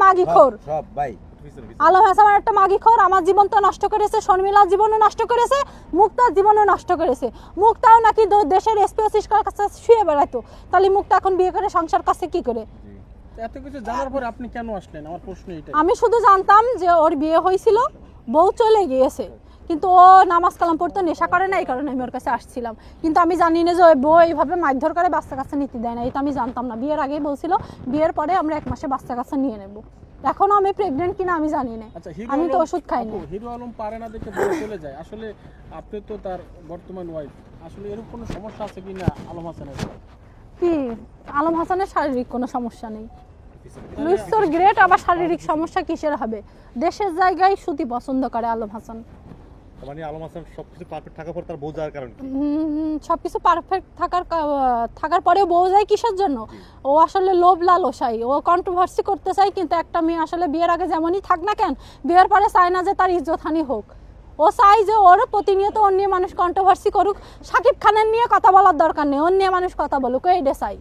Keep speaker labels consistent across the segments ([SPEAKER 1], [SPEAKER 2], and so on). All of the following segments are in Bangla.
[SPEAKER 1] মাগিখোর,
[SPEAKER 2] সব ভাই
[SPEAKER 1] আলম হাসান একটা মাগিখোর। আমার জীবন তো নষ্ট করেছে, শর্মিলার জীবনও নষ্ট করেছে, মুক্তার জীবনও নষ্ট করেছে। মুক্তাও নাকি দেশের এসপি অফিস কাছে শুয়ে বেড়াতো, তাহলে মুক্তা এখন বিয়ে করে সংসার কাছে কি করে?
[SPEAKER 3] এত কিছু জানার পর আপনি কেন আসলেন, আমার প্রশ্ন এটাই।
[SPEAKER 1] আমি শুধু জানতাম যে ওর বিয়ে হয়েছিল, বউ চলে গিয়েছে, কিন্তু ও নামাজ কালাম পড়তে নেশা করে না, এই কারণে আমি ওর কাছে আসছিলাম। কিন্তু আমি জানি না যে ওই বউ এইভাবে মারধর করে বাচ্চা কাচ্চা নিতে দেয় না, এটা আমি জানতাম না। বিয়ের আগেই বলছিল বিয়ের পরে আমরা 1 মাসে বাচ্চা কাচ্চা নিয়ে নেব। এখনো আমি প্রেগনেন্ট কিনা আমি জানি না,
[SPEAKER 3] আচ্ছা,
[SPEAKER 1] আমি তো ওষুধ খাই না।
[SPEAKER 3] হিরো আলম পারে না দেখে বলে চলে যায়, আসলে আপনি তো তার বর্তমান ওয়াইফ, আসলে এরকম কোনো সমস্যা আছে কিনা আলম হাসানের?
[SPEAKER 1] কি আলম হাসানের শারীরিক কোনো সমস্যা নেই, লুইসর গ্রেট, আবার শারীরিক সমস্যা কিসের হবে? দেশের জায়গায় সুতি পছন্দ করে আলম হাসান।
[SPEAKER 2] মানে আলম হাসান সবকিছু পারফেক্ট থাকার পর তার বউ যাওয়ার কারণ কি?
[SPEAKER 1] সবকিছু পারফেক্ট থাকার পরেও বউ যায় কিসের জন্য? ও আসলে লোভ লালসাই, ও কন্ট্রোভার্সি করতে চায়। কিন্তু একটা মেয়ে আসলে বিয়ের আগে যেমনই থাক না কেন, বিয়ের পরে চায় না যে তার ইজ্জতহানি হোক। ও চাই যে ওর প্রতিনিয়ত অন্য মানুষ কন্ট্রোভার্সি করুক, শাকিব খানের নিয়ে কথা বলার দরকার নেই, অন্য মানুষ কথা বলুক, এইটা চাই।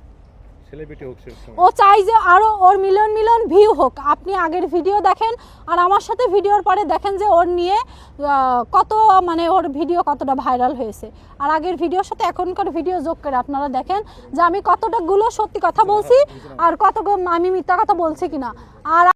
[SPEAKER 2] সেলিব্রিটি হোক সে।
[SPEAKER 1] ও চাই যে আরো ওর মিলিয়ন মিলিয়ন ভিউ হোক। আপনি আগের ভিডিও দেখেন আর আমার সাথে ভিডিওর পরে দেখেন যে ওর নিয়ে কত, মানে ওর ভিডিও কতটা ভাইরাল হয়েছে। আর আগের ভিডিওর সাথে এখনকার ভিডিও যোগ করে আপনারা দেখেন যে আমি কতটা গুলো সত্যি কথা বলছি আর কত আমি মিথ্যা কথা বলছি কিনা। আর